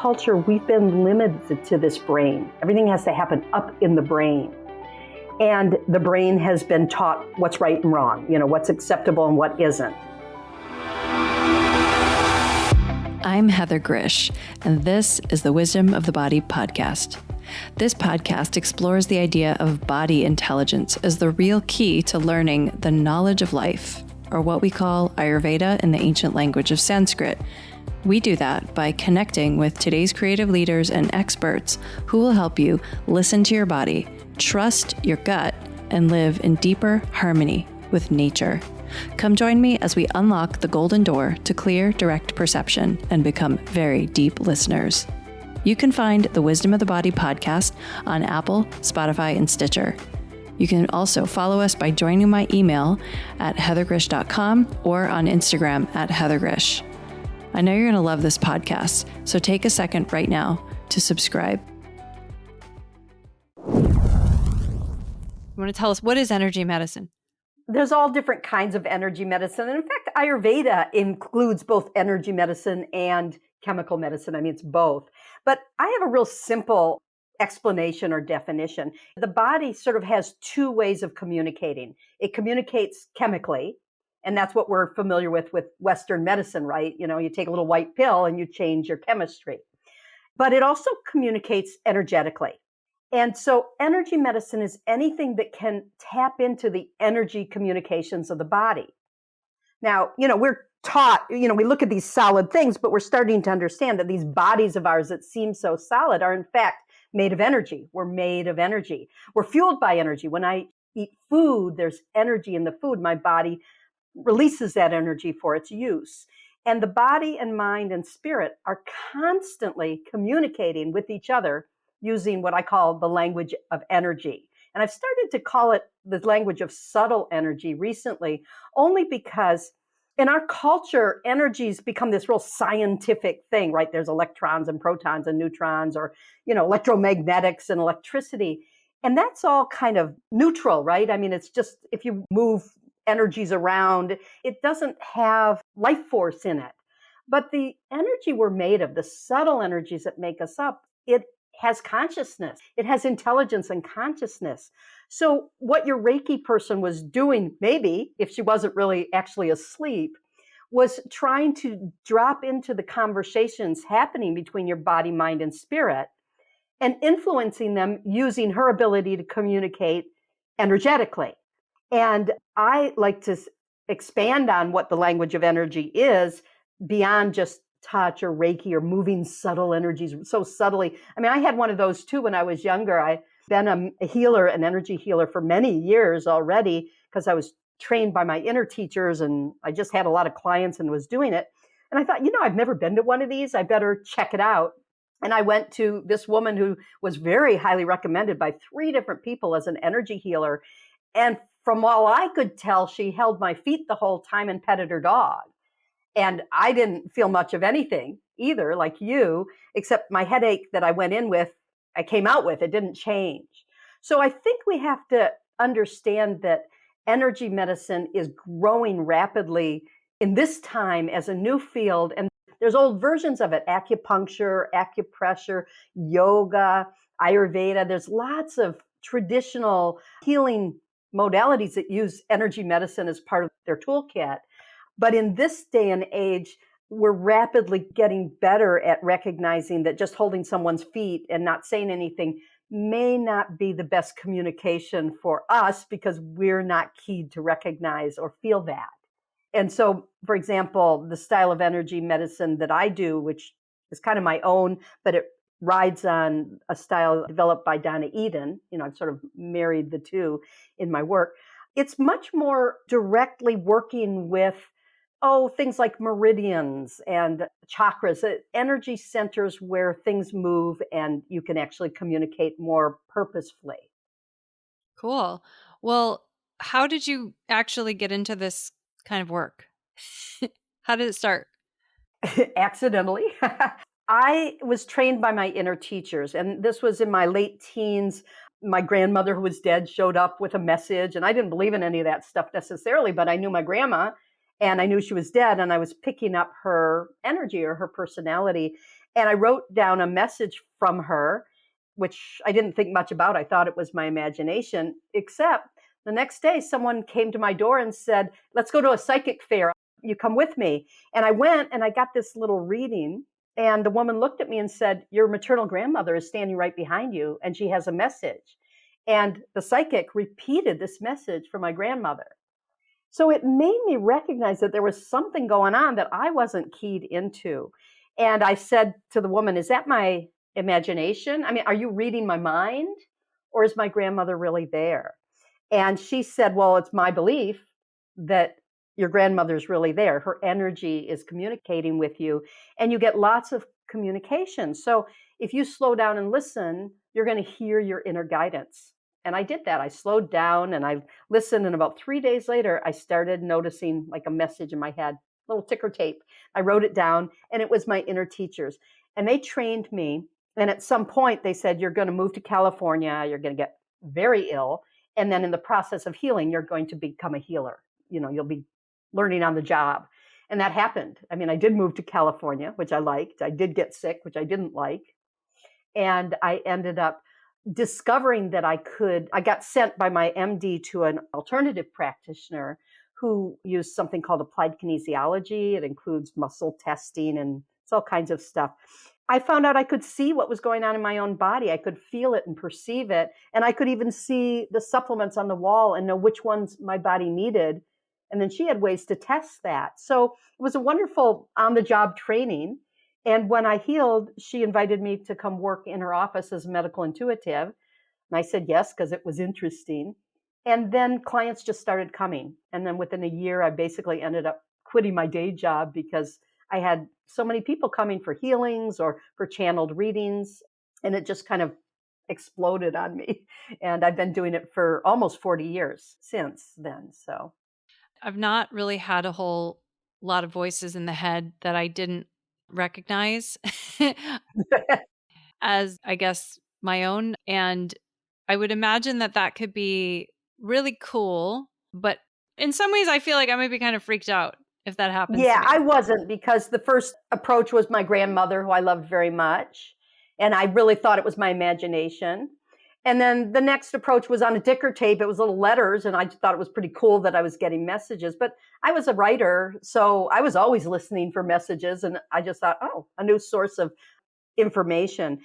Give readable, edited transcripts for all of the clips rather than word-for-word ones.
culture, we've been limited to this brain. Everything has to happen up in the brain. And the brain has been taught what's right and wrong, what's acceptable and what isn't. I'm Heather Grish, and this is the Wisdom of the Body podcast. This podcast explores the idea of body intelligence as the real key to learning the knowledge of life, or what we call Ayurveda in the ancient language of Sanskrit. We do that by connecting with today's creative leaders and experts who will help you listen to your body, trust your gut, and live in deeper harmony with nature. Come join me as we unlock the golden door to clear, direct perception and become very deep listeners. You can find the Wisdom of the Body podcast on Apple, Spotify, and Stitcher. You can also follow us by joining my email at heathergrish.com or on Instagram at heathergrish. I know you're going to love this podcast, so take a second right now to subscribe. You want to tell us, what is energy medicine? There's all different kinds of energy medicine. And in fact, Ayurveda includes both energy medicine and chemical medicine. I mean, it's both. But I have a real simple explanation or definition. The body sort of has two ways of communicating. It communicates chemically, and that's what we're familiar with Western medicine, right? You take a little white pill and you change your chemistry. But it also communicates energetically. And so energy medicine is anything that can tap into the energy communications of the body. Now, we're taught, we look at these solid things, but we're starting to understand that these bodies of ours that seem so solid are in fact made of energy. We're made of energy. We're fueled by energy. When I eat food, there's energy in the food. My body releases that energy for its use. And the body and mind and spirit are constantly communicating with each other using what I call the language of energy. And I've started to call it the language of subtle energy recently, only because in our culture, energy's become this real scientific thing, right? There's electrons and protons and neutrons, or, electromagnetics and electricity. And that's all kind of neutral, right? I mean, it's just, if you move energies around, it doesn't have life force in it. But the energy we're made of, the subtle energies that make us up, it has consciousness. It has intelligence and consciousness. So what your Reiki person was doing, maybe, if she wasn't really actually asleep, was trying to drop into the conversations happening between your body, mind, and spirit and influencing them using her ability to communicate energetically. And I like to expand on what the language of energy is beyond just touch or Reiki or moving subtle energies so subtly. I mean, I had one of those too when I was younger. I've been a healer, an energy healer for many years already because I was trained by my inner teachers and I just had a lot of clients and was doing it. And I thought, I've never been to one of these. I better check it out. And I went to this woman who was very highly recommended by 3 different people as an energy healer. And from all I could tell, she held my feet the whole time and petted her dog. And I didn't feel much of anything either, like you, except my headache that I went in with, I came out with, it didn't change. So I think we have to understand that energy medicine is growing rapidly in this time as a new field. And there's old versions of it, acupuncture, acupressure, yoga, Ayurveda. There's lots of traditional healing modalities that use energy medicine as part of their toolkit. But in this day and age, we're rapidly getting better at recognizing that just holding someone's feet and not saying anything may not be the best communication for us because we're not keyed to recognize or feel that. And so, for example, the style of energy medicine that I do, which is kind of my own, but it rides on a style developed by Donna Eden. I've sort of married the two in my work. It's much more directly working with things like meridians and chakras, energy centers where things move and you can actually communicate more purposefully. Cool. Well, how did you actually get into this kind of work? How did it start? Accidentally. I was trained by my inner teachers, and this was in my late teens. My grandmother, who was dead, showed up with a message, and I didn't believe in any of that stuff necessarily, but I knew my grandma. and I knew she was dead, and I was picking up her energy or her personality. And I wrote down a message from her, which I didn't think much about. I thought it was my imagination, except the next day someone came to my door and said, "Let's go to a psychic fair. You come with me." And I went and I got this little reading. And the woman looked at me and said, "Your maternal grandmother is standing right behind you, and she has a message." And the psychic repeated this message from my grandmother. So it made me recognize that there was something going on that I wasn't keyed into. And I said to the woman, "Is that my imagination? I mean, are you reading my mind? Or is my grandmother really there?" And she said, "Well, it's my belief that your grandmother's really there. Her energy is communicating with you, and you get lots of communication. So if you slow down and listen, you're going to hear your inner guidance." And I did that. I slowed down and I listened. And about 3 days later, I started noticing like a message in my head, little ticker tape. I wrote it down, and it was my inner teachers. And they trained me. And at some point, they said, "You're going to move to California. You're going to get very ill. And then in the process of healing, you're going to become a healer. You'll be learning on the job." And that happened. I mean, I did move to California, which I liked. I did get sick, which I didn't like. And I ended up discovering that I got sent by my MD to an alternative practitioner who used something called applied kinesiology. It includes muscle testing and it's all kinds of stuff. I found out I could see what was going on in my own body. I could feel it and perceive it. And I could even see the supplements on the wall and know which ones my body needed. And then she had ways to test that. So it was a wonderful on-the-job training. And when I healed, she invited me to come work in her office as a medical intuitive. And I said yes, because it was interesting. And then clients just started coming. And then within a year, I basically ended up quitting my day job because I had so many people coming for healings or for channeled readings. And it just kind of exploded on me. And I've been doing it for almost 40 years since then. So I've not really had a whole lot of voices in the head that I didn't recognize as, I guess, my own. And I would imagine that that could be really cool. But in some ways, I feel like I might be kind of freaked out if that happens to yeah, me. I wasn't, because the first approach was my grandmother, who I loved very much. And I really thought it was my imagination. And then the next approach was on a ticker tape. It was little letters. And I thought it was pretty cool that I was getting messages. But I was a writer, so I was always listening for messages. And I just thought, oh, a new source of information.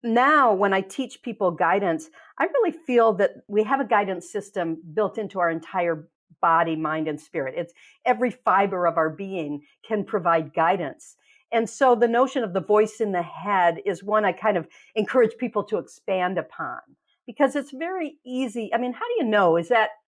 Now, when I teach people guidance, I really feel that we have a guidance system built into our entire body, mind, and spirit. It's every fiber of our being can provide guidance. And so the notion of the voice in the head is one I kind of encourage people to expand upon, because it's very easy. I mean, how do you know?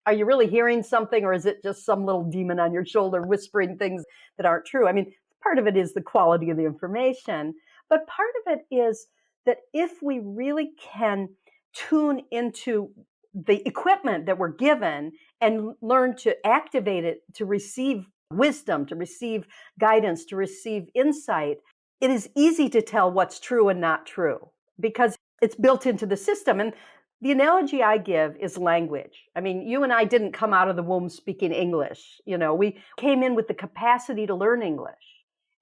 Are you really hearing something, or is it just some little demon on your shoulder whispering things that aren't true? I mean, part of it is the quality of the information, but part of it is that if we really can tune into the equipment that we're given and learn to activate it to receive wisdom, to receive guidance, to receive insight, it is easy to tell what's true and not true because it's built into the system. And the analogy I give is language. I mean, you and I didn't come out of the womb speaking English. We came in with the capacity to learn English.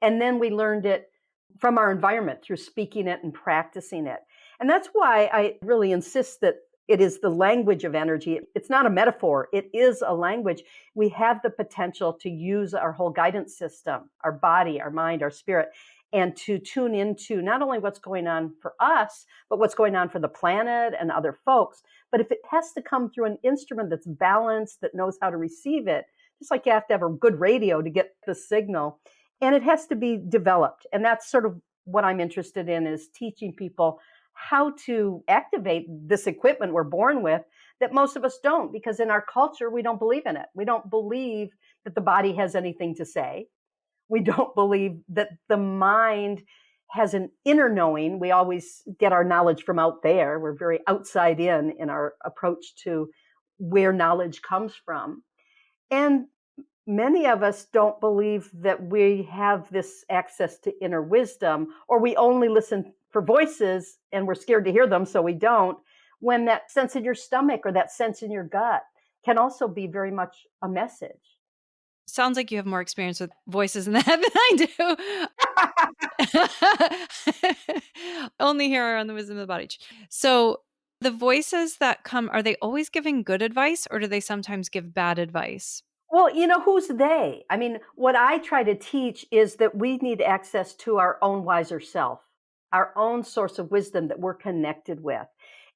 And then we learned it from our environment through speaking it and practicing it. And that's why I really insist that it is the language of energy. It's not a metaphor. It is a language. We have the potential to use our whole guidance system, our body, our mind, our spirit, and to tune into not only what's going on for us, but what's going on for the planet and other folks. But if it has to come through an instrument that's balanced, that knows how to receive it, just like you have to have a good radio to get the signal, and it has to be developed. And that's sort of what I'm interested in, is teaching people how to activate this equipment we're born with that most of us don't, because in our culture, we don't believe in it. We don't believe that the body has anything to say. We don't believe that the mind has an inner knowing. We always get our knowledge from out there. We're very outside in our approach to where knowledge comes from. And many of us don't believe that we have this access to inner wisdom, or we only listen for voices and we're scared to hear them, so we don't, when that sense in your stomach or that sense in your gut can also be very much a message. Sounds like you have more experience with voices in that than I do. Only here on the Wisdom of the Body. So the voices that come, are they always giving good advice or do they sometimes give bad advice? Well, who's they? I mean, what I try to teach is that we need access to our own wiser self, our own source of wisdom that we're connected with.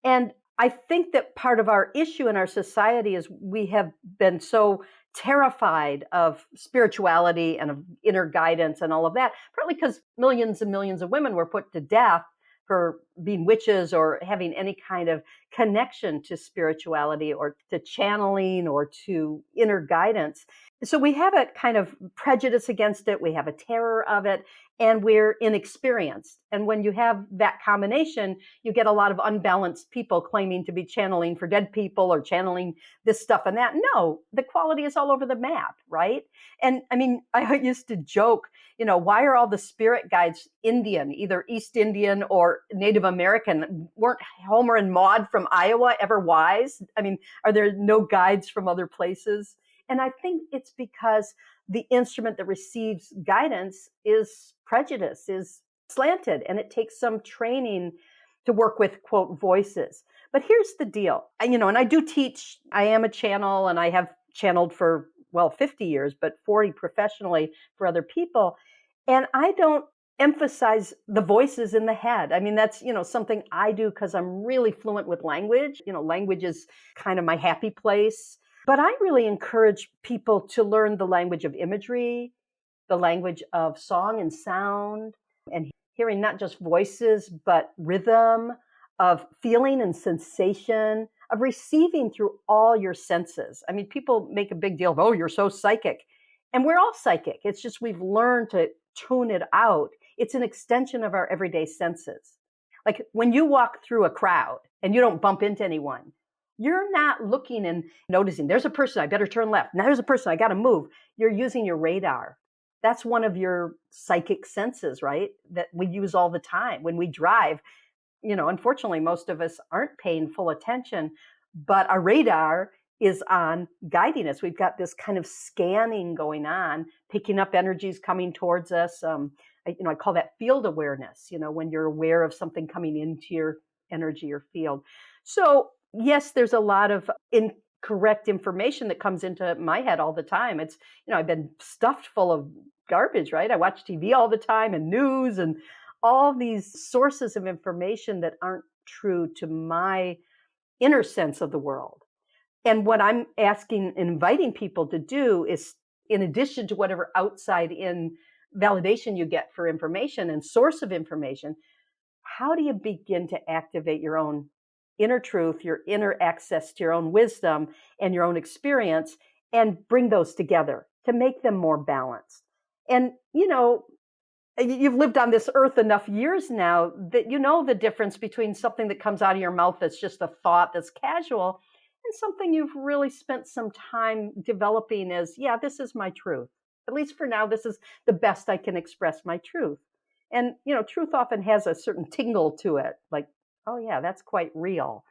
And I think that part of our issue in our society is we have been so terrified of spirituality and of inner guidance and all of that, partly because millions and millions of women were put to death for being witches or having any kind of connection to spirituality or to channeling or to inner guidance. So we have a kind of prejudice against it, we have a terror of it, and we're inexperienced. And when you have that combination, you get a lot of unbalanced people claiming to be channeling for dead people or channeling this stuff and that. No, the quality is all over the map, right? And I mean, I used to joke, why are all the spirit guides Indian, either East Indian or Native American? Weren't Homer and Maude from Iowa ever wise? I mean, are there no guides from other places? And I think it's because the instrument that receives guidance is prejudice, is slanted, and it takes some training to work with, quote, voices. But here's the deal, and I do teach, I am a channel, and I have channeled for, 50 years, but 40 professionally for other people. And I don't emphasize the voices in the head. I mean, that's, something I do because I'm really fluent with language. Language is kind of my happy place. But I really encourage people to learn the language of imagery, the language of song and sound, and hearing not just voices, but rhythm, of feeling and sensation, of receiving through all your senses. I mean, people make a big deal of, oh, you're so psychic. And we're all psychic. It's just we've learned to tune it out. It's an extension of our everyday senses. Like when you walk through a crowd and you don't bump into anyone, you're not looking and noticing, there's a person, I better turn left. Now there's a person, I got to move. You're using your radar. That's one of your psychic senses, right? That we use all the time. When we drive, unfortunately, most of us aren't paying full attention, but our radar is on guiding us. We've got this kind of scanning going on, picking up energies coming towards us. I call that field awareness, when you're aware of something coming into your energy or field. So yes, there's a lot of incorrect information that comes into my head all the time. It's, I've been stuffed full of garbage, right? I watch TV all the time and news and all these sources of information that aren't true to my inner sense of the world. And what I'm asking, inviting people to do is, in addition to whatever outside in validation you get for information and source of information, how do you begin to activate your own inner truth, your inner access to your own wisdom and your own experience, and bring those together to make them more balanced? And, you've lived on this earth enough years now that you know the difference between something that comes out of your mouth that's just a thought that's casual and something you've really spent some time developing as, yeah, this is my truth. At least for now, this is the best I can express my truth. And, truth often has a certain tingle to it, like, oh, yeah, that's quite real.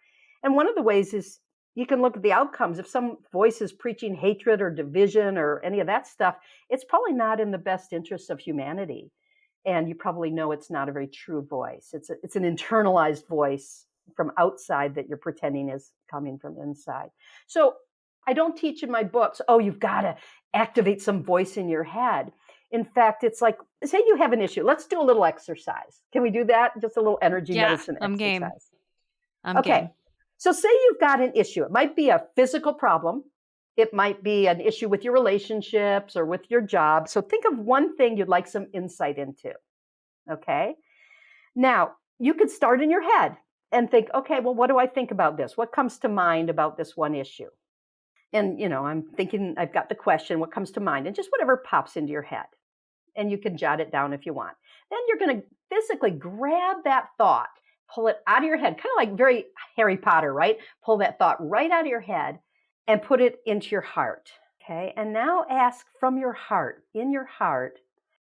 And one of the ways is you can look at the outcomes. If some voice is preaching hatred or division or any of that stuff, it's probably not in the best interest of humanity. And you probably know it's not a very true voice. It's an internalized voice from outside that you're pretending is coming from inside. So I don't teach in my books, oh, you've got to activate some voice in your head. In fact, it's like, say you have an issue. Let's do a little exercise. Can we do that? Just a little energy medicine I'm exercise. game. I'm okay. game. So say you've got an issue. It might be a physical problem. It might be an issue with your relationships or with your job. So think of one thing you'd like some insight into. Okay. Now, you could start in your head and think, okay, well, what do I think about this? What comes to mind about this one issue? And, I'm thinking, I've got the question, what comes to mind? And just whatever pops into your head. And you can jot it down if you want. Then you're going to physically grab that thought, pull it out of your head, kind of like very Harry Potter, right? Pull that thought right out of your head and put it into your heart. Okay. And now ask from your heart, in your heart,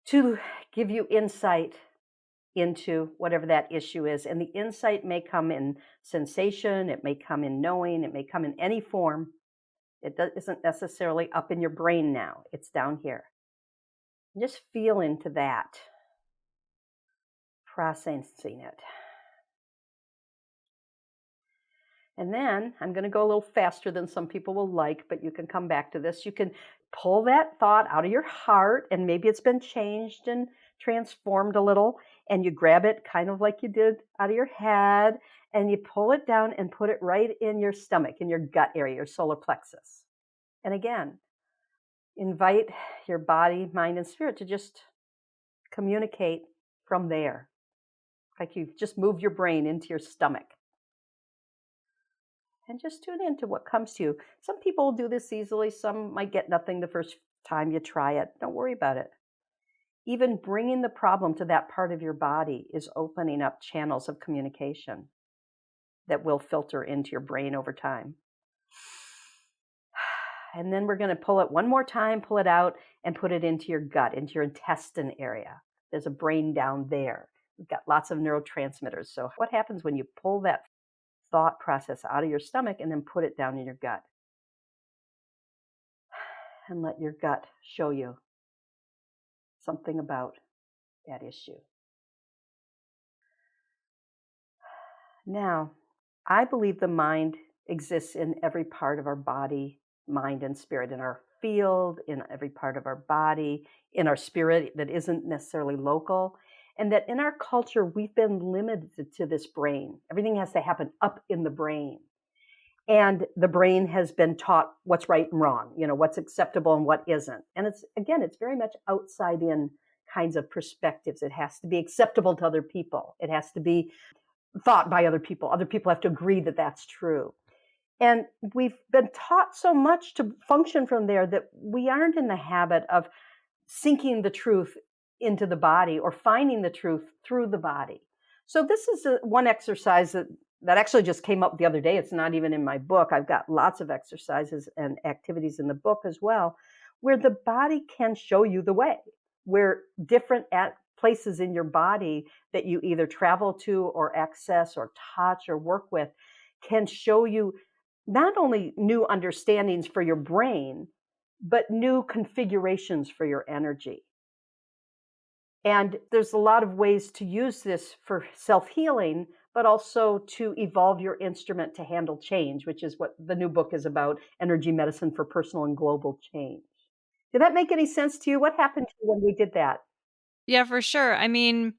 to give you insight into whatever that issue is. And the insight may come in sensation, it may come in knowing, it may come in any form. Isn't necessarily up in your brain now. It's down here. Just feel into that, processing it. And then I'm going to go a little faster than some people will like, but you can come back to this. You can pull that thought out of your heart, and maybe it's been changed and transformed a little, and you grab it kind of like you did out of your head, and you pull it down and put it right in your stomach, in your gut area, your solar plexus. And again, invite your body, mind, and spirit to just communicate from there. Like you've just moved your brain into your stomach. And just tune into what comes to you. Some people will do this easily. Some might get nothing the first time you try it. Don't worry about it. Even bringing the problem to that part of your body is opening up channels of communication that will filter into your brain over time. And then we're going to pull it one more time, pull it out, and put it into your gut, into your intestine area. There's a brain down there. We've got lots of neurotransmitters. So what happens when you pull that thought process out of your stomach and then put it down in your gut? And let your gut show you something about that issue. Now, I believe the mind exists in every part of our body, mind, and spirit, in our field, in every part of our body, in our spirit that isn't necessarily local. And that in our culture, we've been limited to this brain. Everything has to happen up in the brain. And the brain has been taught what's right and wrong, what's acceptable and what isn't. And it's very much outside in kinds of perspectives. It has to be acceptable to other people. It has to be thought by other people. Other people have to agree that that's true. And we've been taught so much to function from there that we aren't in the habit of sinking the truth into the body or finding the truth through the body. So this is one exercise that actually just came up the other day. It's not even in my book. I've got lots of exercises and activities in the book as well, where the body can show you the way, where different places in your body that you either travel to or access or touch or work with can show you not only new understandings for your brain, but new configurations for your energy. And there's a lot of ways to use this for self-healing, but also to evolve your instrument to handle change, which is what the new book is about, Energy Medicine for Personal and Global Change. Did that make any sense to you? What happened to you when we did that? Yeah, for sure. I mean,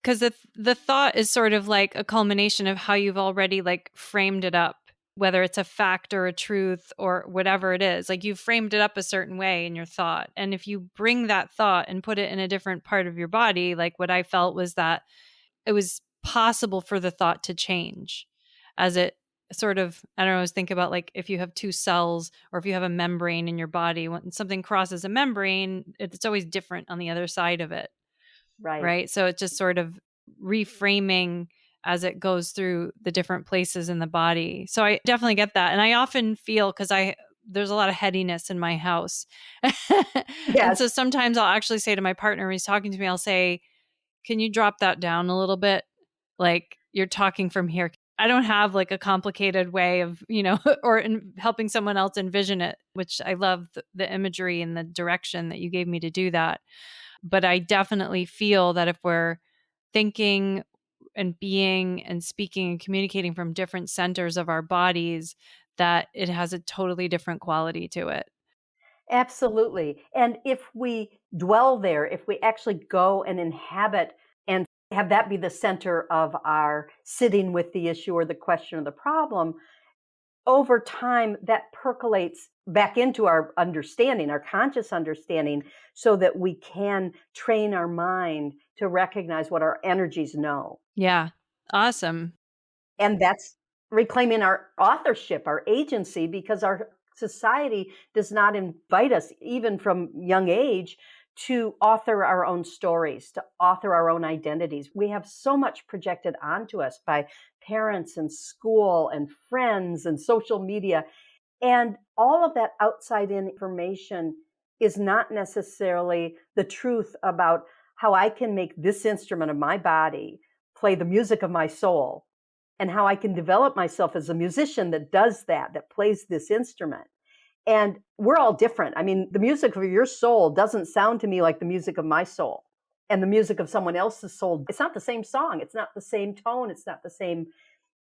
because the thought is sort of like a culmination of how you've already like framed it up, whether it's a fact or a truth or whatever it is. Like you've framed it up a certain way in your thought. And if you bring that thought and put it in a different part of your body, like what I felt was that it was possible for the thought to change as it sort of, I don't know, I always think about like if you have two cells or if you have a membrane in your body, when something crosses a membrane, it's always different on the other side of it. Right. So it's just sort of reframing as it goes through the different places in the body. So I definitely get that. And I often feel, because there's a lot of headiness in my house. And so sometimes I'll actually say to my partner when he's talking to me, I'll say, can you drop that down a little bit? Like you're talking from here. I don't have like a complicated way of, or helping someone else envision it, which I love the imagery and the direction that you gave me to do that. But I definitely feel that if we're thinking and being and speaking and communicating from different centers of our bodies, that it has a totally different quality to it. Absolutely. And if we dwell there, if we actually go and inhabit and have that be the center of our sitting with the issue or the question or the problem, over time that percolates back into our understanding, our conscious understanding, so that we can train our mind to recognize what our energies know. Yeah. Awesome. And that's reclaiming our authorship, our agency, because our society does not invite us, even from young age, to author our own stories, to author our own identities. We have so much projected onto us by parents and school and friends and social media. And all of that outside in information is not necessarily the truth about how I can make this instrument of my body play the music of my soul, and how I can develop myself as a musician that does that plays this instrument. And we're all different. I mean, the music of your soul doesn't sound to me like the music of my soul. And the music of someone else's soul, it's not the same song. It's not the same tone. It's not the same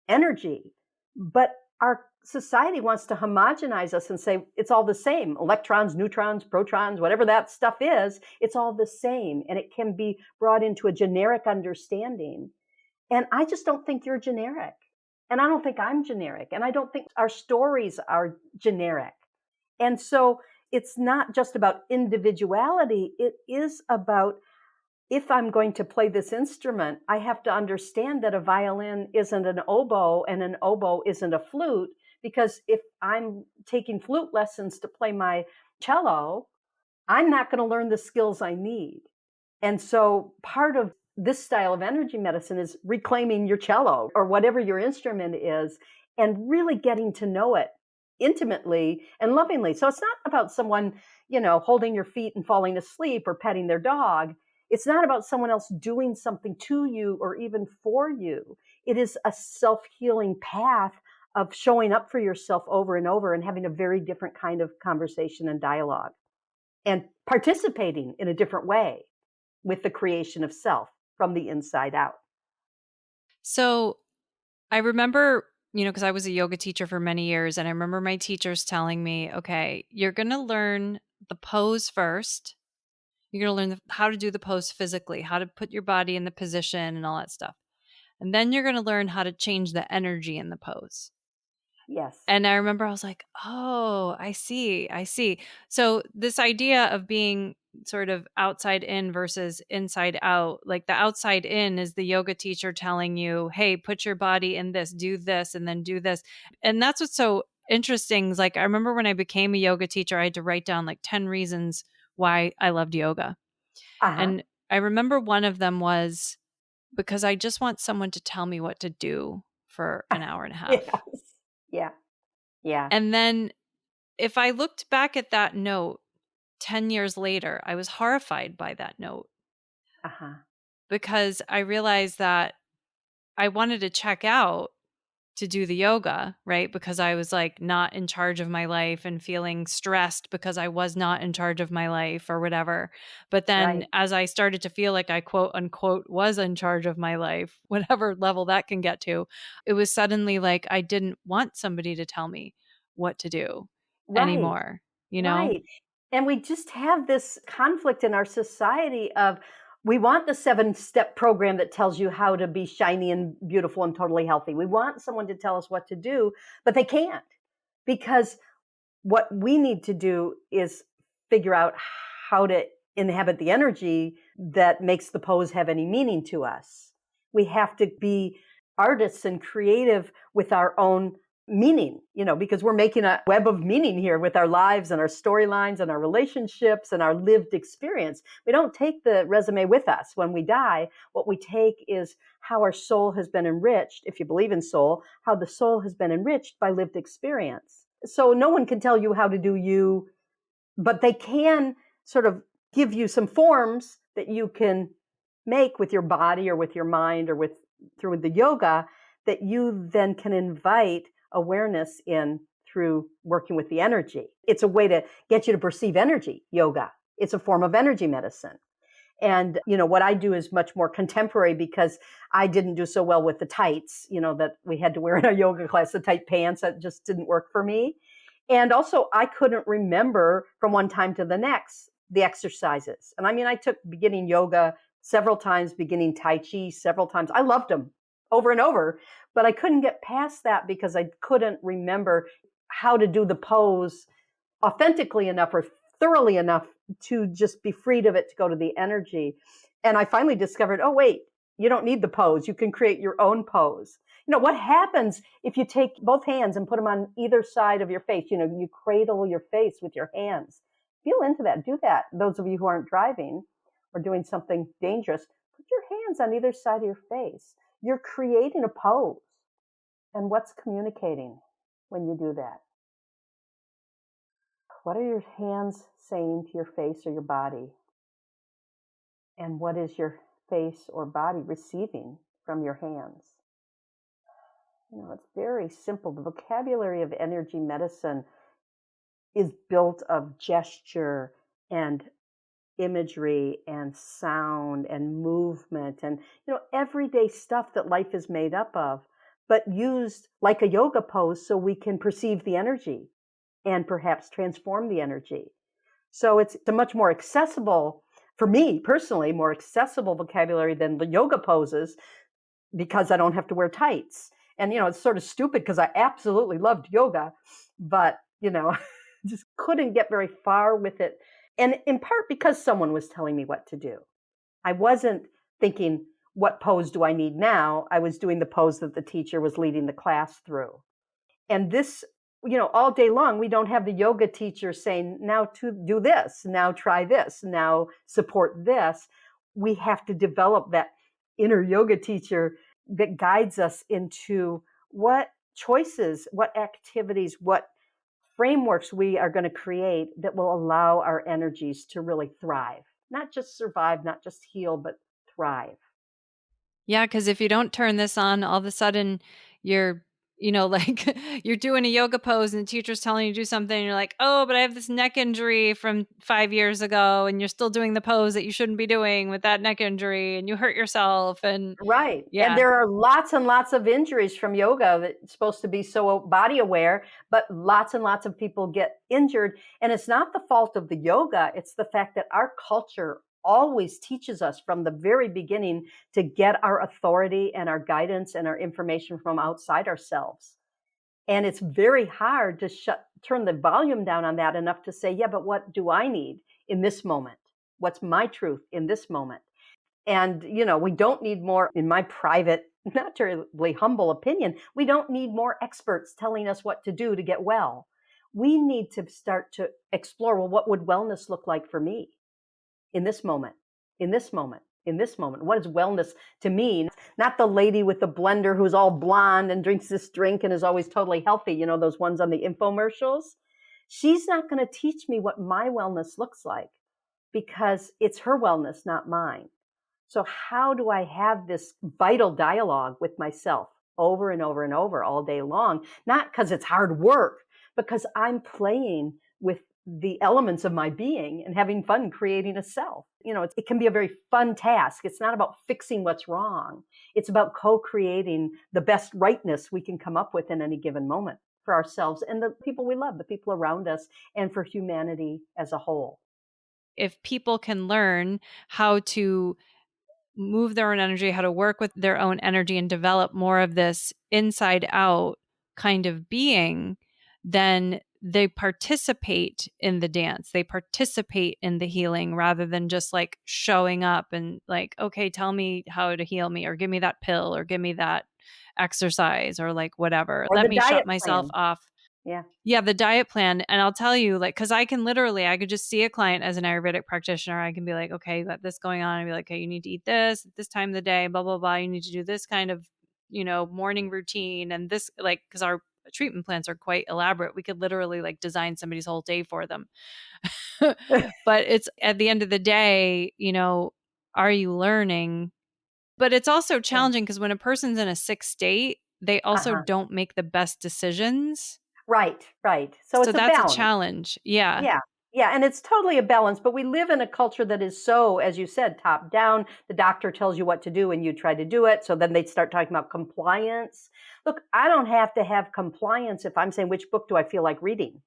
energy. But our society wants to homogenize us and say it's all the same. Electrons, neutrons, protons, whatever that stuff is, it's all the same. And it can be brought into a generic understanding. And I just don't think you're generic. And I don't think I'm generic. And I don't think our stories are generic. And so it's not just about individuality. It is about, if I'm going to play this instrument, I have to understand that a violin isn't an oboe and an oboe isn't a flute, because if I'm taking flute lessons to play my cello, I'm not going to learn the skills I need. And so part of this style of energy medicine is reclaiming your cello or whatever your instrument is and really getting to know it intimately and lovingly. So it's not about someone, holding your feet and falling asleep or petting their dog. It's not about someone else doing something to you or even for you. It is a self-healing path of showing up for yourself over and over and having a very different kind of conversation and dialogue and participating in a different way with the creation of self from the inside out. So I remember, because I was a yoga teacher for many years, and I remember my teachers telling me, okay, you're going to learn the pose first. You're going to learn how to do the pose physically, how to put your body in the position and all that stuff. And then you're going to learn how to change the energy in the pose. Yes. And I remember I was like, oh, I see. So this idea of being sort of outside in versus inside out, like the outside in is the yoga teacher telling you, hey, put your body in this, do this, and then do this. And that's what's so interesting. Is like, I remember when I became a yoga teacher, I had to write down like 10 reasons why I loved yoga. Uh-huh. And I remember one of them was because I just want someone to tell me what to do for an hour and a half. Yes. Yeah. Yeah. And then if I looked back at that note 10 years later, I was horrified by that note Uh-huh. because I realized that I wanted to check out to do the yoga, right? Because I was like not in charge of my life and feeling stressed because I was not in charge of my life or whatever. But then Right. as I started to feel like I quote unquote was in charge of my life, whatever level that can get to, it was suddenly like I didn't want somebody to tell me what to do Right. anymore, you know? Right. And we just have this conflict in our society of, we want the 7-step program that tells you how to be shiny and beautiful and totally healthy. We want someone to tell us what to do, but they can't, because what we need to do is figure out how to inhabit the energy that makes the pose have any meaning to us. We have to be artists and creative with our own meaning, because we're making a web of meaning here with our lives and our storylines and our relationships and our lived experience. We don't take the resume with us when we die. What we take is how our soul has been enriched, if you believe in soul, how the soul has been enriched by lived experience. So no one can tell you how to do you, but they can sort of give you some forms that you can make with your body or with your mind or through the yoga that you then can invite awareness in through working with the energy. It's a way to get you to perceive energy, yoga. It's a form of energy medicine. And, what I do is much more contemporary because I didn't do so well with the tights, that we had to wear in our yoga class, the tight pants. That just didn't work for me. And also, I couldn't remember from one time to the next the exercises. And I mean, I took beginning yoga several times, beginning Tai Chi several times. I loved them over and over, but I couldn't get past that because I couldn't remember how to do the pose authentically enough or thoroughly enough to just be freed of it to go to the energy. And I finally discovered, oh, wait, you don't need the pose. You can create your own pose. What happens if you take both hands and put them on either side of your face? You cradle your face with your hands. Feel into that. Do that. Those of you who aren't driving or doing something dangerous, put your hands on either side of your face. You're creating a pose. And what's communicating when you do that? What are your hands saying to your face or your body? And what is your face or body receiving from your hands? It's very simple. The vocabulary of energy medicine is built of gesture and imagery and sound and movement and everyday stuff that life is made up of, but used like a yoga pose so we can perceive the energy and perhaps transform the energy. So it's a much more accessible, for me personally, more accessible vocabulary than the yoga poses, because I don't have to wear tights. And it's sort of stupid because I absolutely loved yoga, but just couldn't get very far with it. And in part because someone was telling me what to do. I wasn't thinking, what pose do I need now? I was doing the pose that the teacher was leading the class through. And this, all day long, we don't have the yoga teacher saying, now to do this, now try this, now support this. We have to develop that inner yoga teacher that guides us into what choices, what activities, what frameworks we are going to create that will allow our energies to really thrive, not just survive, not just heal, but thrive. Yeah, because if you don't turn this on, all of a sudden you're, like you're doing a yoga pose and the teacher's telling you to do something and you're like, oh, but I have this neck injury from 5 years ago, and you're still doing the pose that you shouldn't be doing with that neck injury, and you hurt yourself. And Right. And yeah, there are lots and lots of injuries from yoga that's supposed to be so body aware, but lots and lots of people get injured. And it's not the fault of the yoga. It's the fact that our culture always teaches us from the very beginning to get our authority and our guidance and our information from outside ourselves. And it's very hard to turn the volume down on that enough to say, yeah, but what do I need in this moment? What's my truth in this moment? And, we don't need more, in my private, not terribly humble opinion, we don't need more experts telling us what to do to get well. We need to start to explore, well, what would wellness look like for me in this moment, in this moment, in this moment? What is wellness to me? Not the lady with the blender who's all blonde and drinks this drink and is always totally healthy, those ones on the infomercials. She's not going to teach me what my wellness looks like, because it's her wellness, not mine. So how do I have this vital dialogue with myself over and over and over all day long? Not because it's hard work, because I'm playing with the elements of my being and having fun creating a self. It can be a very fun task. It's not about fixing what's wrong. It's about co-creating the best rightness we can come up with in any given moment for ourselves and the people we love, the people around us, and for humanity as a whole. if people can learn how to move their own energy, how to work with their own energy and develop more of this inside out kind of being, then they participate in the dance. They participate in the healing rather than just like showing up and like, okay, tell me how to heal me, or give me that pill, or give me that exercise, or like whatever. Or Let the me shut diet myself plan. off. Yeah. Yeah, the diet plan. And I'll tell you, like, because I could just see a client as an Ayurvedic practitioner. I can be like, okay, you got this going on. I'd be like, okay, you need to eat this at this time of the day, blah, blah, blah. You need to do this kind of, morning routine. And this, like, because our treatment plans are quite elaborate. We could literally like design somebody's whole day for them. But it's at the end of the day, are you learning? But it's also challenging because when a person's in a sick state, they also Uh-huh. don't make the best decisions. Right, right. So So it's a that's a balance. challenge. Yeah. Yeah. Yeah. And it's totally a balance, but we live in a culture that is so, as you said, top down. The doctor tells you what to do and you try to do it. So then they start talking about compliance. Look, I don't have to have compliance if I'm saying, which book do I feel like reading?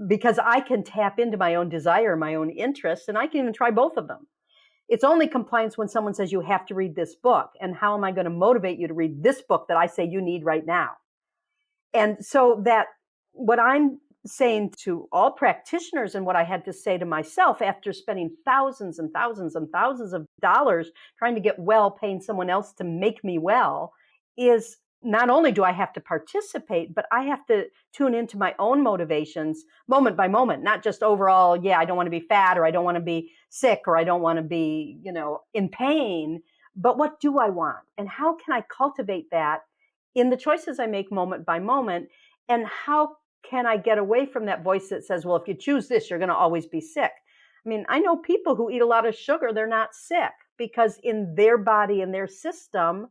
Because I can tap into my own desire, my own interests, and I can even try both of them. It's only compliance when someone says you have to read this book. And how am I going to motivate you to read this book that I say you need right now? And so that what I'm saying to all practitioners, and what I had to say to myself after spending thousands and thousands and thousands of dollars trying to get well, paying someone else to make me well, is not only do I have to participate, but I have to tune into my own motivations moment by moment, not just overall, yeah, I don't want to be fat, or I don't want to be sick, or I don't want to be, in pain, but what do I want? And how can I cultivate that in the choices I make moment by moment? And how can I get away from that voice that says, well, if you choose this, you're going to always be sick? I mean, I know people who eat a lot of sugar, they're not sick, because in their body and their system,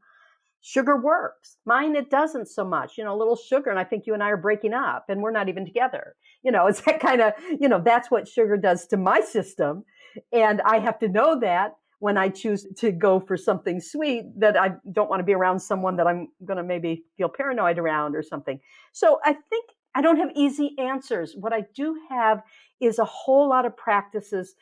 Sugar works. Mine, it doesn't so much. A little sugar, and I think you and I are breaking up, and we're not even together. It's that kind of, that's what sugar does to my system. And I have to know that when I choose to go for something sweet, that I don't want to be around someone that I'm going to maybe feel paranoid around or something. So I think I don't have easy answers. What I do have is a whole lot of practices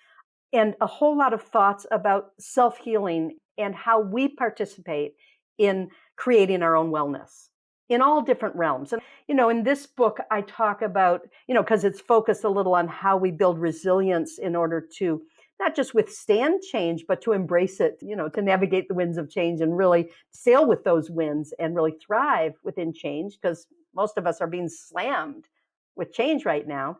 and a whole lot of thoughts about self-healing and how we participate in creating our own wellness in all different realms. And, in this book, I talk about, because it's focused a little on how we build resilience in order to not just withstand change, but to embrace it, to navigate the winds of change and really sail with those winds and really thrive within change, because most of us are being slammed with change right now.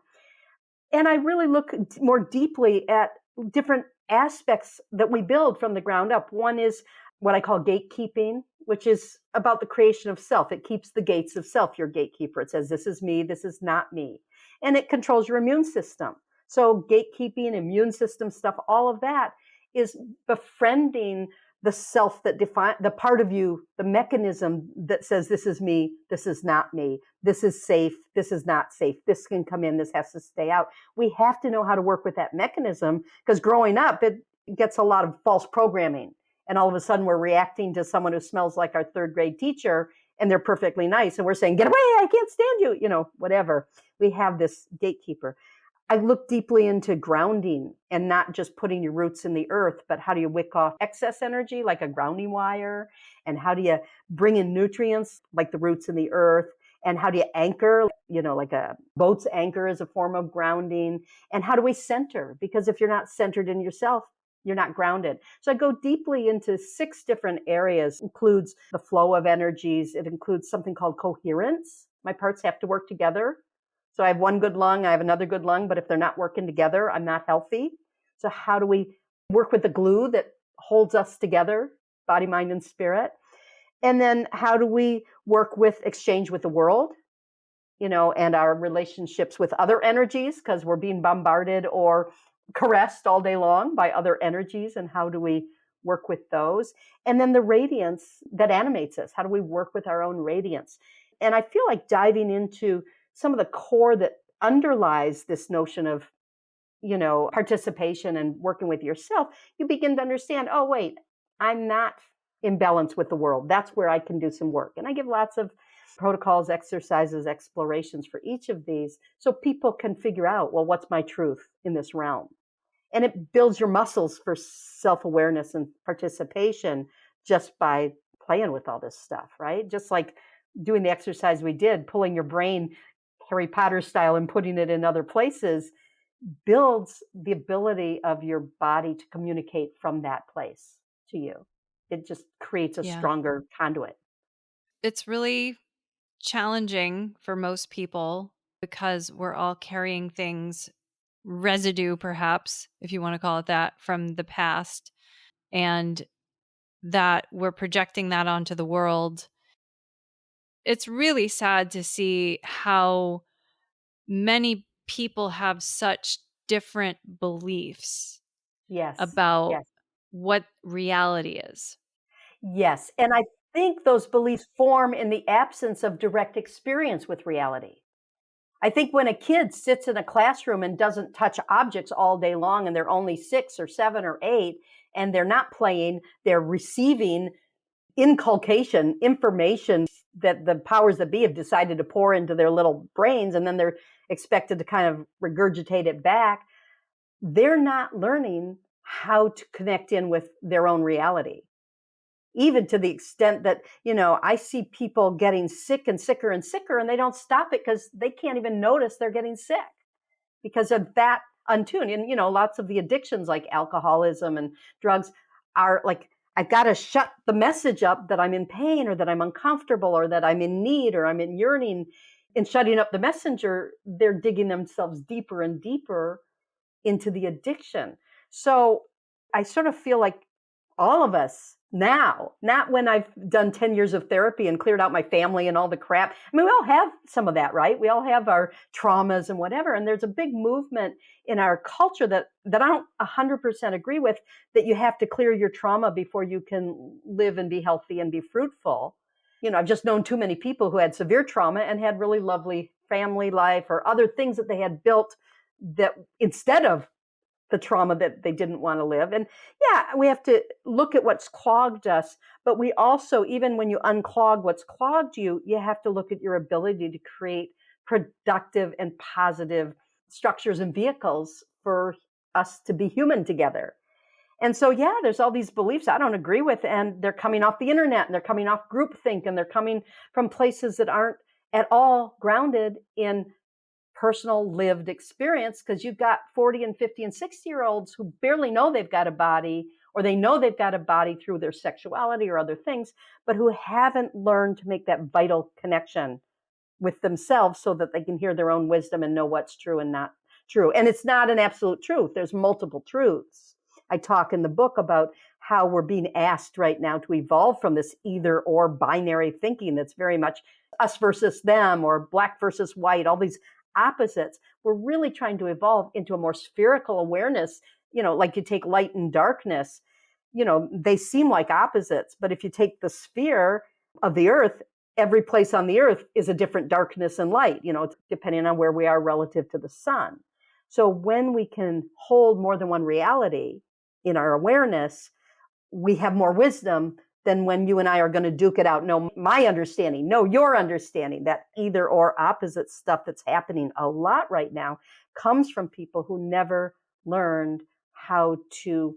And I really look more deeply at different aspects that we build from the ground up. One is what I call gatekeeping, which is about the creation of self. It keeps the gates of self, your gatekeeper. It says, this is me, this is not me. And it controls your immune system. So gatekeeping, immune system stuff, all of that is befriending the self that define the part of you, the mechanism that says, this is me, this is not me, this is safe, this is not safe, this can come in, this has to stay out. We have to know how to work with that mechanism, because growing up, it gets a lot of false programming. And all of a sudden we're reacting to someone who smells like our third grade teacher, and they're perfectly nice. And we're saying, get away, I can't stand you, whatever. We have this gatekeeper. I look deeply into grounding and not just putting your roots in the earth, but how do you wick off excess energy like a grounding wire? And how do you bring in nutrients like the roots in the earth? And how do you anchor, like a boat's anchor is a form of grounding? And how do we center? Because if you're not centered in yourself, you're not grounded. So I go deeply into 6 different areas. It includes the flow of energies. It includes something called coherence. My parts have to work together. So I have one good lung, I have another good lung, but if they're not working together, I'm not healthy. So how do we work with the glue that holds us together, body, mind, and spirit? And then how do we work with exchange with the world, and our relationships with other energies, because we're being bombarded or caressed all day long by other energies, and how do we work with those? And then the radiance that animates us, how do we work with our own radiance? And I feel like diving into some of the core that underlies this notion of, participation and working with yourself, you begin to understand, oh, wait, I'm not in balance with the world. That's where I can do some work. And I give lots of protocols, exercises, explorations for each of these so people can figure out, well, what's my truth in this realm? And it builds your muscles for self-awareness and participation just by playing with all this stuff, right? Just like doing the exercise we did, pulling your brain Harry Potter style and putting it in other places builds the ability of your body to communicate from that place to you. It just creates a Yeah. stronger conduit. It's really challenging for most people because we're all carrying things, residue perhaps, if you want to call it that, from the past, and that we're projecting that onto the world. It's really sad to see how many people have such different beliefs Yes. about Yes. what reality is. Yes. And I think those beliefs form in the absence of direct experience with reality. I think when a kid sits in a classroom and doesn't touch objects all day long, and they're only 6 or 7 or 8, and they're not playing, they're receiving inculcation, information that the powers that be have decided to pour into their little brains, and then they're expected to kind of regurgitate it back. They're not learning how to connect in with their own reality. Even to the extent that, I see people getting sick and sicker and sicker, and they don't stop it because they can't even notice they're getting sick because of that untuned. And, lots of the addictions like alcoholism and drugs are like, I've got to shut the message up that I'm in pain or that I'm uncomfortable or that I'm in need or I'm in yearning. In shutting up the messenger, they're digging themselves deeper and deeper into the addiction. So I sort of feel like All of us now, not when I've done 10 years of therapy and cleared out my family and all the crap. I mean, we all have some of that, right? We all have our traumas and whatever. And there's a big movement in our culture that I don't 100% agree with, that you have to clear your trauma before you can live and be healthy and be fruitful. I've just known too many people who had severe trauma and had really lovely family life or other things that they had built that instead of the trauma that they didn't want to live. And yeah, we have to look at what's clogged us, but we also, even when you unclog what's clogged you, you have to look at your ability to create productive and positive structures and vehicles for us to be human together. And so, yeah, there's all these beliefs I don't agree with, and they're coming off the internet, and they're coming off groupthink, and they're coming from places that aren't at all grounded in personal lived experience, because you've got 40 and 50 and 60-year-olds who barely know they've got a body, or they know they've got a body through their sexuality or other things, but who haven't learned to make that vital connection with themselves so that they can hear their own wisdom and know what's true and not true. And it's not an absolute truth. There's multiple truths. I talk in the book about how we're being asked right now to evolve from this either or binary thinking that's very much us versus them or black versus white, all these opposites. We're really trying to evolve into a more spherical awareness, like you take light and darkness, they seem like opposites, but if you take the sphere of the earth, every place on the earth is a different darkness and light, depending on where we are relative to the sun. So when we can hold more than one reality in our awareness, we have more wisdom than when you and I are going to duke it out. No, my understanding, no, your understanding. That either or opposite stuff that's happening a lot right now comes from people who never learned how to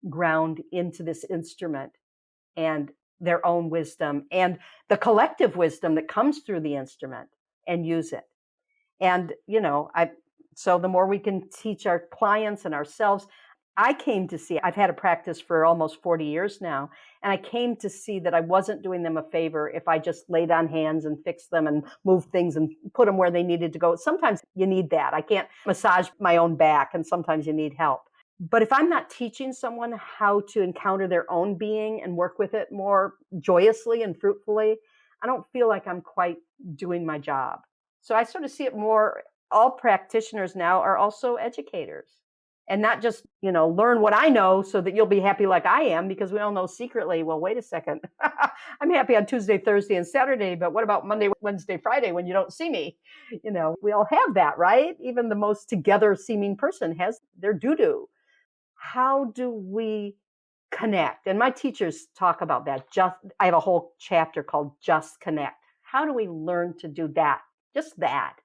ground into this instrument and their own wisdom and the collective wisdom that comes through the instrument and use it. And, so the more we can teach our clients and ourselves, I've had a practice for almost 40 years now, and I came to see that I wasn't doing them a favor if I just laid on hands and fixed them and moved things and put them where they needed to go. Sometimes you need that. I can't massage my own back, and sometimes you need help. But if I'm not teaching someone how to encounter their own being and work with it more joyously and fruitfully, I don't feel like I'm quite doing my job. So I sort of see it more, all practitioners now are also educators. And not just, learn what I know so that you'll be happy like I am, because we all know secretly, well, wait a second. I'm happy on Tuesday, Thursday, and Saturday, but what about Monday, Wednesday, Friday when you don't see me? We all have that, right? Even the most together seeming person has their doo-doo. How do we connect? And my teachers talk about that. I have a whole chapter called Just Connect. How do we learn to do that? Just that.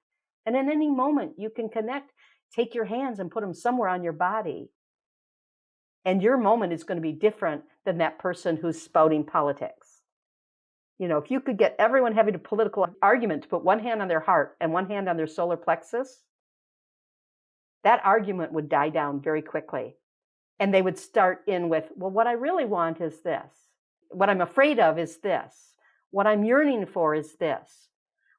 And in any moment you can connect. Take your hands and put them somewhere on your body. And your moment is going to be different than that person who's spouting politics. If you could get everyone having a political argument to put one hand on their heart and one hand on their solar plexus, that argument would die down very quickly. And they would start in with, well, what I really want is this. What I'm afraid of is this. What I'm yearning for is this.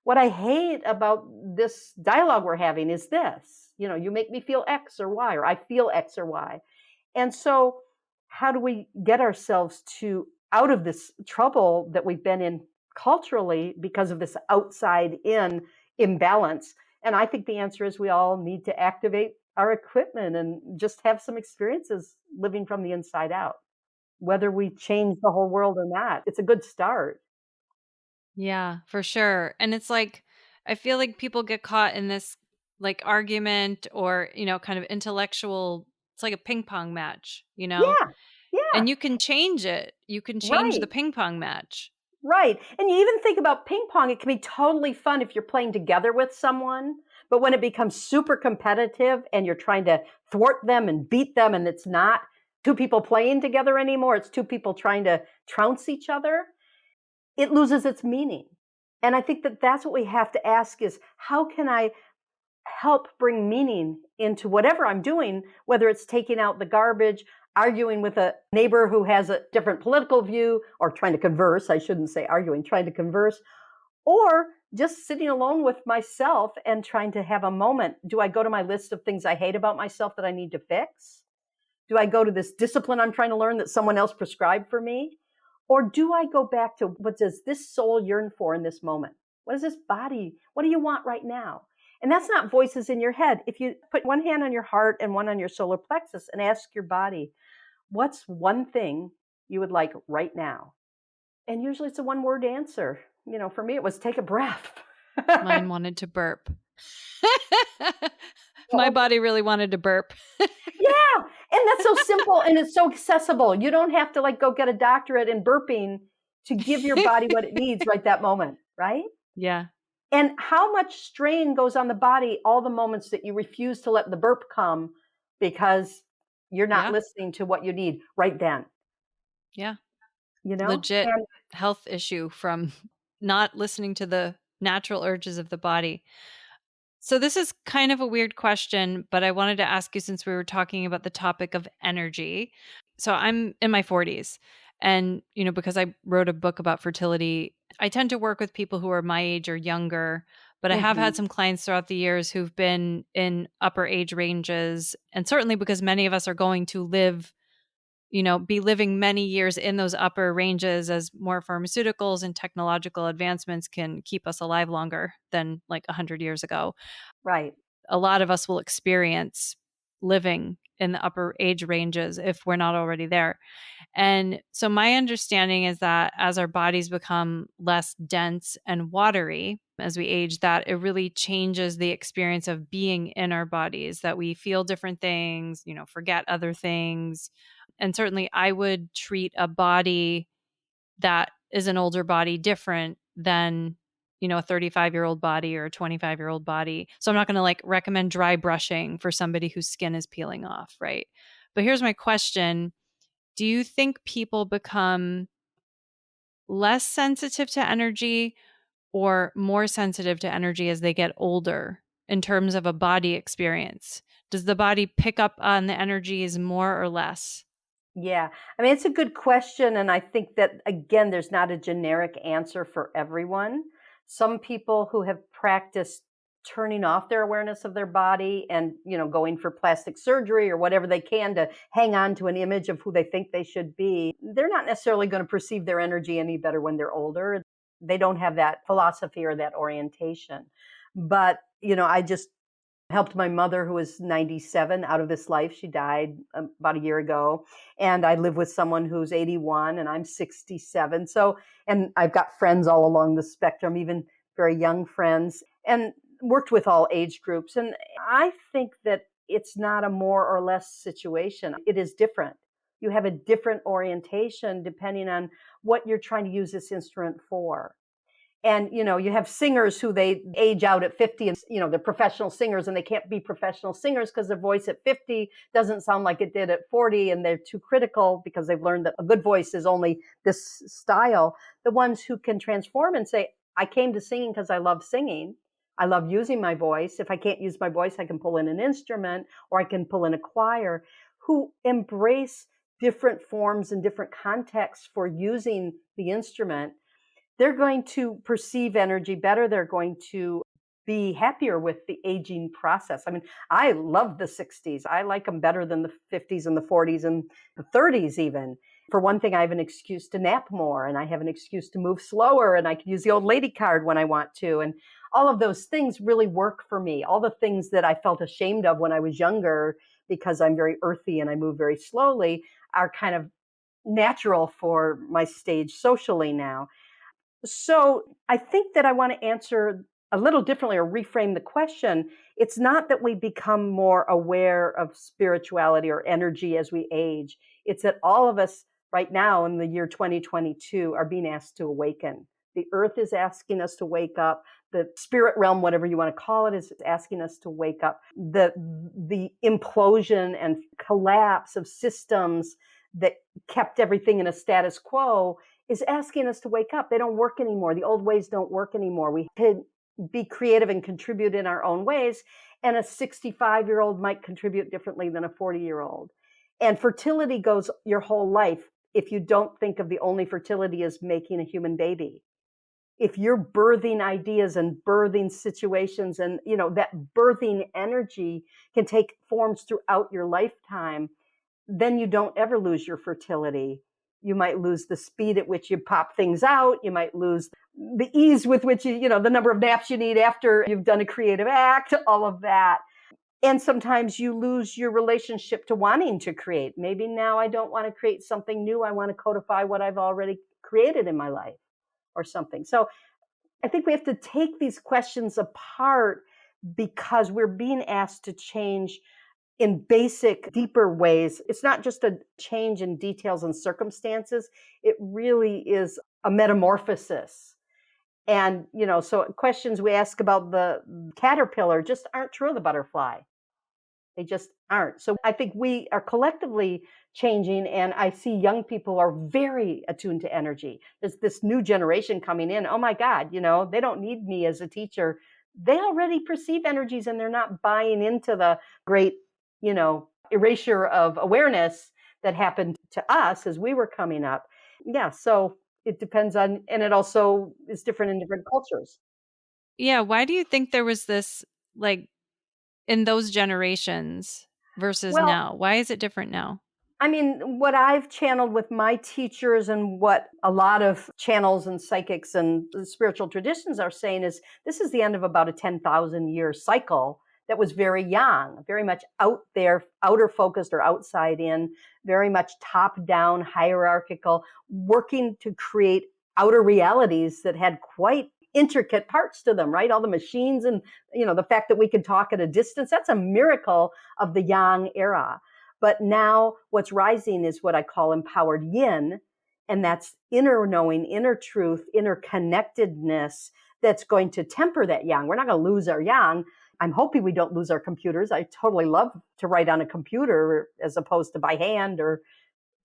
What I hate about this dialogue we're having is this. You make me feel X or Y, or I feel X or Y. And so how do we get ourselves out of this trouble that we've been in culturally because of this outside in imbalance? And I think the answer is we all need to activate our equipment and just have some experiences living from the inside out. Whether we change the whole world or not, it's a good start. Yeah, for sure. And it's like, I feel like people get caught in this like argument or, kind of intellectual, it's like a ping pong match, Yeah, yeah, and you can change it. You can change the right. ping pong match. Right. And you even think about ping pong, it can be totally fun if you're playing together with someone. But when it becomes super competitive and you're trying to thwart them and beat them, and it's not two people playing together anymore, it's two people trying to trounce each other, it loses its meaning. And I think that that's what we have to ask is, how can I help bring meaning into whatever I'm doing, whether it's taking out the garbage, arguing with a neighbor who has a different political view, or trying to converse, I shouldn't say arguing, trying to converse, or just sitting alone with myself and trying to have a moment. Do I go to my list of things I hate about myself that I need to fix? Do I go to this discipline I'm trying to learn that someone else prescribed for me? Or do I go back to what does this soul yearn for in this moment? What does this body, what do you want right now? And that's not voices in your head. If you put one hand on your heart and one on your solar plexus and ask your body, what's one thing you would like right now? And usually it's a one word answer. For me, it was take a breath. Mine wanted to burp. My body really wanted to burp. Yeah. And that's so simple and it's so accessible. You don't have to go get a doctorate in burping to give your body what it needs right that moment, right? Yeah. And how much strain goes on the body all the moments that you refuse to let the burp come because you're not listening to what you need right then. Yeah. And Legit health issue from not listening to the natural urges of the body. So this is kind of a weird question, but I wanted to ask you since we were talking about the topic of energy. So I'm in my 40s and, because I wrote a book about fertility, I tend to work with people who are my age or younger, but I have had some clients throughout the years who've been in upper age ranges. And certainly because many of us are going to be living many years in those upper ranges as more pharmaceuticals and technological advancements can keep us alive longer than 100 years ago. Right. A lot of us will experience living in the upper age ranges if we're not already there. And so my understanding is that as our bodies become less dense and watery as we age, that it really changes the experience of being in our bodies, that we feel different things, forget other things. And certainly I would treat a body that is an older body different than, a 35-year-old body or a 25-year-old body. So I'm not going to recommend dry brushing for somebody whose skin is peeling off, right? But here's my question. Do you think people become less sensitive to energy or more sensitive to energy as they get older in terms of a body experience? Does the body pick up on the energies more or less? Yeah. I mean, it's a good question. And I think that, again, there's not a generic answer for everyone. Some people who have practiced turning off their awareness of their body and, going for plastic surgery or whatever they can to hang on to an image of who they think they should be, they're not necessarily going to perceive their energy any better when they're older. They don't have that philosophy or that orientation. But, I just helped my mother, who was 97, out of this life. She died about a year ago. And I live with someone who's 81 and I'm 67. And I've got friends all along the spectrum, even very young friends, and worked with all age groups. And I think that it's not a more or less situation. It is different. You have a different orientation depending on what you're trying to use this instrument for. And, you have singers who they age out at 50 and, they're professional singers and they can't be professional singers because their voice at 50 doesn't sound like it did at 40 and they're too critical because they've learned that a good voice is only this style. The ones who can transform and say, I came to singing because I love singing. I love using my voice. If I can't use my voice, I can pull in an instrument or I can pull in a choir, who embrace different forms and different contexts for using the instrument. They're going to perceive energy better. They're going to be happier with the aging process. I mean, I love the 60s. I like them better than the 50s and the 40s and the 30s even. For one thing, I have an excuse to nap more and I have an excuse to move slower and I can use the old lady card when I want to. And all of those things really work for me. All the things that I felt ashamed of when I was younger because I'm very earthy and I move very slowly are kind of natural for my stage socially now. So I think that I want to answer a little differently or reframe the question. It's not that we become more aware of spirituality or energy as we age. It's that all of us right now in the year 2022 are being asked to awaken. The earth is asking us to wake up. The spirit realm, whatever you want to call it, is asking us to wake up. The implosion and collapse of systems that kept everything in a status quo is asking us to wake up. They don't work anymore. The old ways don't work anymore. We can be creative and contribute in our own ways. And a 65-year-old might contribute differently than a 40-year-old. And fertility goes your whole life if you don't think of the only fertility as making a human baby. If you're birthing ideas and birthing situations and, that birthing energy can take forms throughout your lifetime, then you don't ever lose your fertility. You might lose the speed at which you pop things out. You might lose the ease with which the number of naps you need after you've done a creative act, all of that. And sometimes you lose your relationship to wanting to create. Maybe now I don't want to create something new. I want to codify what I've already created in my life or something. So I think we have to take these questions apart because we're being asked to change in basic, deeper ways. It's not just a change in details and circumstances. It really is a metamorphosis. And, so questions we ask about the caterpillar just aren't true of the butterfly. They just aren't. So I think we are collectively changing, and I see young people are very attuned to energy. There's this new generation coming in. Oh my God, they don't need me as a teacher. They already perceive energies and they're not buying into the great, erasure of awareness that happened to us as we were coming up. Yeah, so it depends on, and it also is different in different cultures. Yeah. Why do you think there was this, like, in those generations versus Well, now? Why is it different now? I mean, what I've channeled with my teachers and what a lot of channels and psychics and spiritual traditions are saying is this is the end of about a 10,000 year cycle that was very young, very much out there, outer focused or outside in, very much top down, hierarchical, working to create outer realities that had quite intricate parts to them, right? All the machines and, the fact that we can talk at a distance, that's a miracle of the yang era. But now what's rising is what I call empowered yin. And that's inner knowing, inner truth, inner connectedness that's going to temper that yang. We're not going to lose our yang. I'm hoping we don't lose our computers. I totally love to write on a computer as opposed to by hand or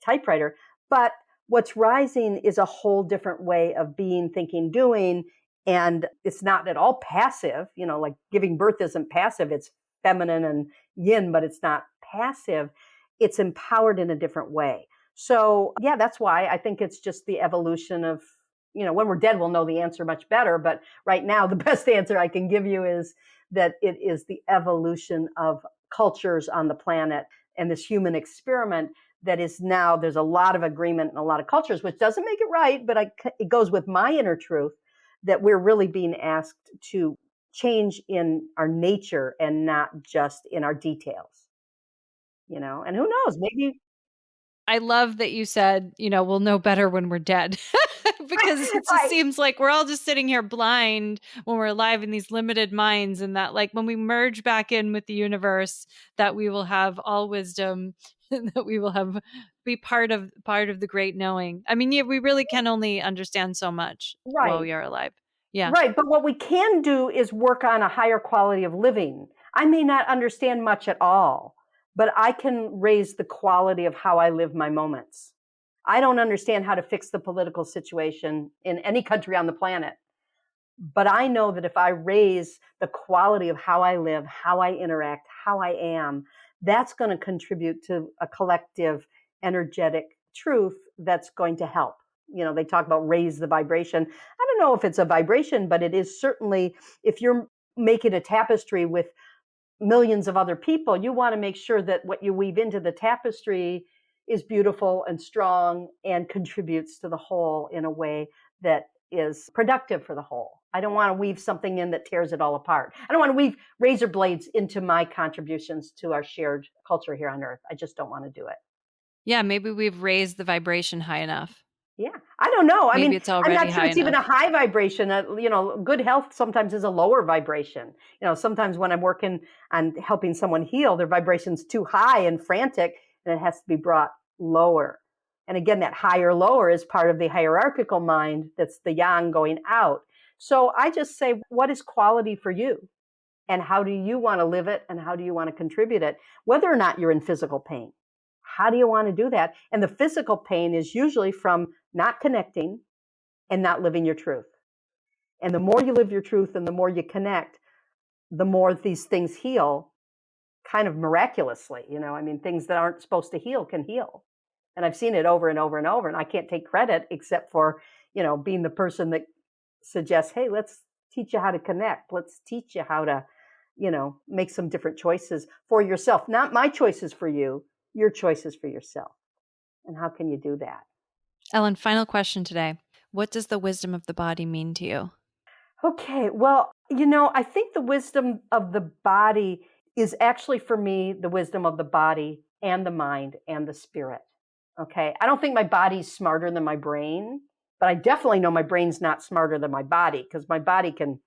typewriter. But what's rising is a whole different way of being, thinking, doing. And it's not at all passive, like giving birth isn't passive. It's feminine and yin, but it's not passive. It's empowered in a different way. So, yeah, that's why I think it's just the evolution of, when we're dead, we'll know the answer much better. But right now, the best answer I can give you is that it is the evolution of cultures on the planet and this human experiment that is now, there's a lot of agreement in a lot of cultures, which doesn't make it right, but it goes with my inner truth that we're really being asked to change in our nature and not just in our details, and who knows, maybe. I love that you said, we'll know better when we're dead because it just Right, seems like we're all just sitting here blind when we're alive in these limited minds, and that, like, when we merge back in with the universe, that we will have all wisdom and that we will have be part of the great knowing. I mean, yeah, we really can only understand so much while right, we are alive. Yeah. right. But what we can do is work on a higher quality of living. I may not understand much at all, but I can raise the quality of how I live my moments. I don't understand how to fix the political situation in any country on the planet. But I know that if I raise the quality of how I live, how I interact, how I am, that's going to contribute to a collective energetic truth that's going to help. They talk about raise the vibration. I don't know if it's a vibration, but it is certainly, if you're making a tapestry with millions of other people, you want to make sure that what you weave into the tapestry is beautiful and strong and contributes to the whole in a way that is productive for the whole. I don't want to weave something in that tears it all apart. I don't want to weave razor blades into my contributions to our shared culture here on Earth. I just don't want to do it. Yeah, maybe we've raised the vibration high enough. Yeah, I don't know. I Maybe mean, it's I'm already not sure high it's even enough. a high vibration. Good health sometimes is a lower vibration. Sometimes when I'm working on helping someone heal, their vibration's too high and frantic, and it has to be brought lower. And again, that higher lower is part of the hierarchical mind. That's the yang going out. So I just say, what is quality for you? And how do you want to live it? And how do you want to contribute it? Whether or not you're in physical pain. How do you want to do that? And the physical pain is usually from not connecting and not living your truth. And the more you live your truth and the more you connect, the more these things heal kind of miraculously. I mean, things that aren't supposed to heal can heal. And I've seen it over and over and over. And I can't take credit except for, being the person that suggests, hey, let's teach you how to connect. Let's teach you how to, make some different choices for yourself. Not my choices for you, your choices for yourself. And how can you do that? Ellen, final question today. What does the wisdom of the body mean to you? Okay, well, I think the wisdom of the body is actually for me the wisdom of the body and the mind and the spirit. Okay, I don't think my body's smarter than my brain, but I definitely know my brain's not smarter than my body because my body can,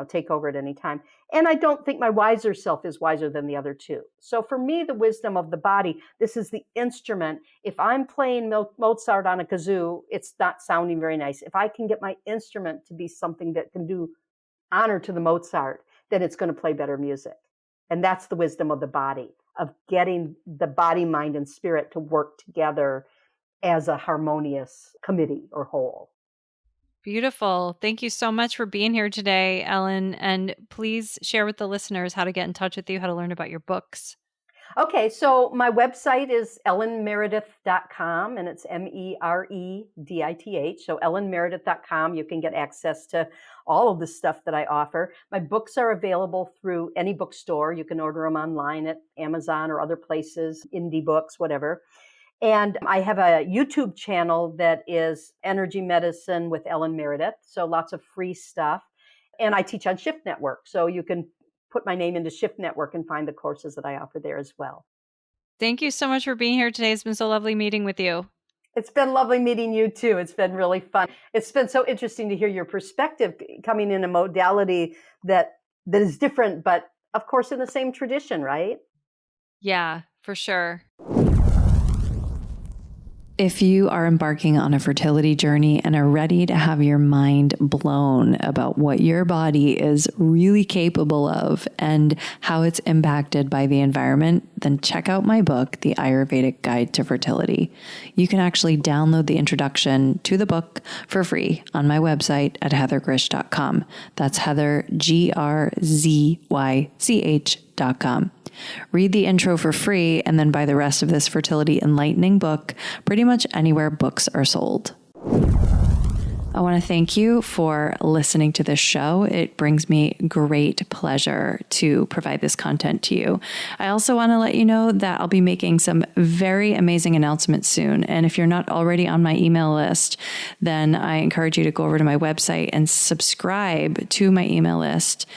take over at any time. And I don't think my wiser self is wiser than the other two. So for me, the wisdom of the body, this is the instrument. If I'm playing Mozart on a kazoo, it's not sounding very nice. If I can get my instrument to be something that can do honor to the Mozart, then it's going to play better music. And that's the wisdom of the body, of getting the body, mind, and spirit to work together as a harmonious committee or whole. Beautiful. Thank you so much for being here today, Ellen. And please share with the listeners how to get in touch with you, how to learn about your books. Okay, so my website is ellenmeredith.com, and it's Meredith. So ellenmeredith.com, you can get access to all of the stuff that I offer. My books are available through any bookstore. You can order them online at Amazon or other places, indie books, whatever. And I have a YouTube channel that is Energy Medicine with Ellen Meredith. So lots of free stuff. And I teach on Shift Network. So you can put my name into Shift Network and find the courses that I offer there as well. Thank you so much for being here today. It's been so lovely meeting with you. It's been lovely meeting you too. It's been really fun. It's been so interesting to hear your perspective coming in a modality that is different, but of course in the same tradition, right? Yeah, for sure. If you are embarking on a fertility journey and are ready to have your mind blown about what your body is really capable of and how it's impacted by the environment, then check out my book, The Ayurvedic Guide to Fertility. You can actually download the introduction to the book for free on my website at heathergrish.com. That's Heather, GRZYCH.com. Read the intro for free and then buy the rest of this fertility enlightening book pretty much anywhere books are sold. I want to thank you for listening to this show. It brings me great pleasure to provide this content to you. I also want to let you know that I'll be making some very amazing announcements soon. And if you're not already on my email list, then I encourage you to go over to my website and subscribe to my email list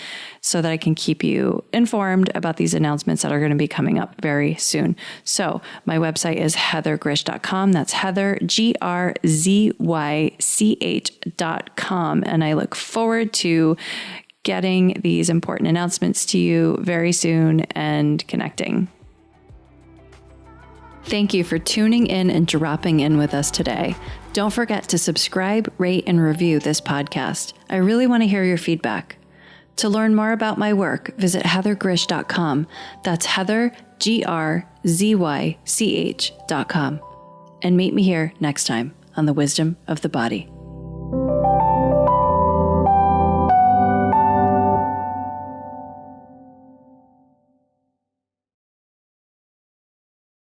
so that I can keep you informed about these announcements that are going to be coming up very soon. So my website is heathergrish.com. That's Heather, GRZYCH.com. And I look forward to getting these important announcements to you very soon and connecting. Thank you for tuning in and dropping in with us today. Don't forget to subscribe, rate, and review this podcast. I really want to hear your feedback. To learn more about my work, visit heathergrish.com. That's Heather, GRZYCH.com. And meet me here next time on The Wisdom of the Body.